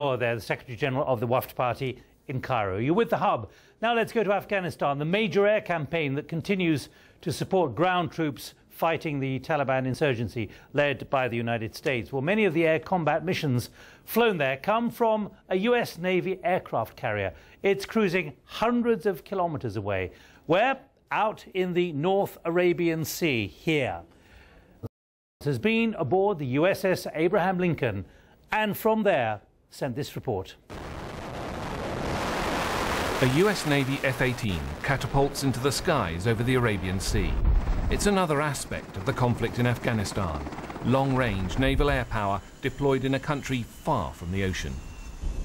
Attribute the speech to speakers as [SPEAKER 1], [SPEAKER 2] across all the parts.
[SPEAKER 1] there, the Secretary General of the Wafd Party in Cairo. You're with The Hub. Now let's go to Afghanistan, the major air campaign that continues to support ground troops fighting the Taliban insurgency led by the United States. Well, many of the air combat missions flown there come from a US Navy aircraft carrier. It's cruising hundreds of kilometres away. We're out in the North Arabian Sea here. It has been aboard the USS Abraham Lincoln, and from there sent this report.
[SPEAKER 2] A US Navy F-18 catapults into the skies over the Arabian Sea. It's another aspect of the conflict in Afghanistan. Long-range naval air power deployed in a country far from the ocean.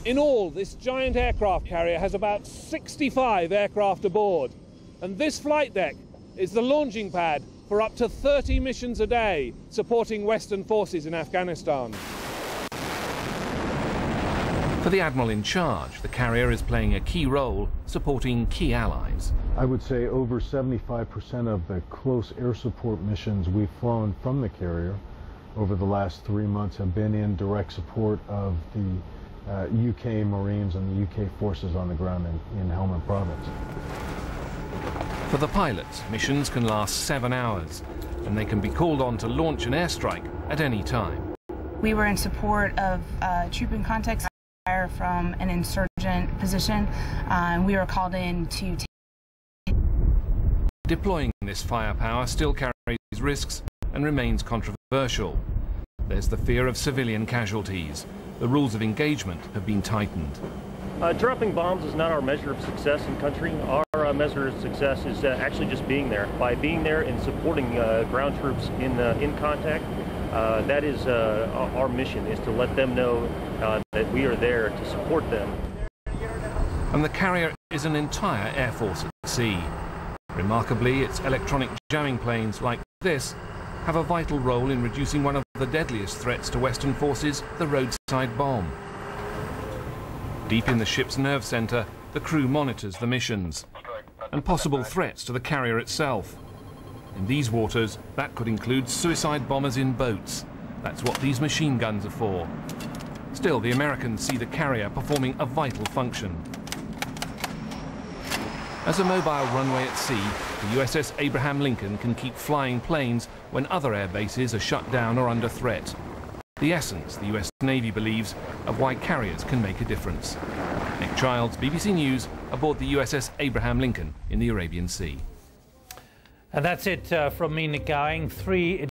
[SPEAKER 3] In all, this giant aircraft carrier has about 65 aircraft aboard. And this flight deck is the launching pad for up to 30 missions a day, supporting Western forces in Afghanistan.
[SPEAKER 2] For the Admiral in charge, the carrier is playing a key role supporting key allies.
[SPEAKER 4] I would say over 75% of the close air support missions we've flown from the carrier over the last 3 months have been in direct support of the UK Marines and the UK forces on the ground in Helmand province.
[SPEAKER 2] For the pilots, missions can last 7 hours, and they can be called on to launch an airstrike at any time.
[SPEAKER 5] We were in support of troop in contact fire from an insurgent position, and we were called in to
[SPEAKER 2] Deploying this firepower still carries risks and remains controversial. There's the fear of civilian casualties. The rules of engagement have been tightened.
[SPEAKER 6] Dropping bombs is not our measure of success in country. Our measure of success is actually just being there. By being there and supporting ground troops in contact, that is our mission, is to let them know that we are there to support them.
[SPEAKER 2] And the carrier is an entire air force at sea. Remarkably, its electronic jamming planes like this have a vital role in reducing one of the deadliest threats to Western forces, the roadside bomb. Deep in the ship's nerve centre, the crew monitors the missions and possible threats to the carrier itself. In these waters, that could include suicide bombers in boats. That's what these machine guns are for. Still, the Americans see the carrier performing a vital function. As a mobile runway at sea, the USS Abraham Lincoln can keep flying planes when other air bases are shut down or under threat. The essence, the US Navy believes, of why carriers can make a difference. Nick Childs, BBC News, aboard the USS Abraham Lincoln in the Arabian Sea.
[SPEAKER 1] And that's it from me, Nick Gowing.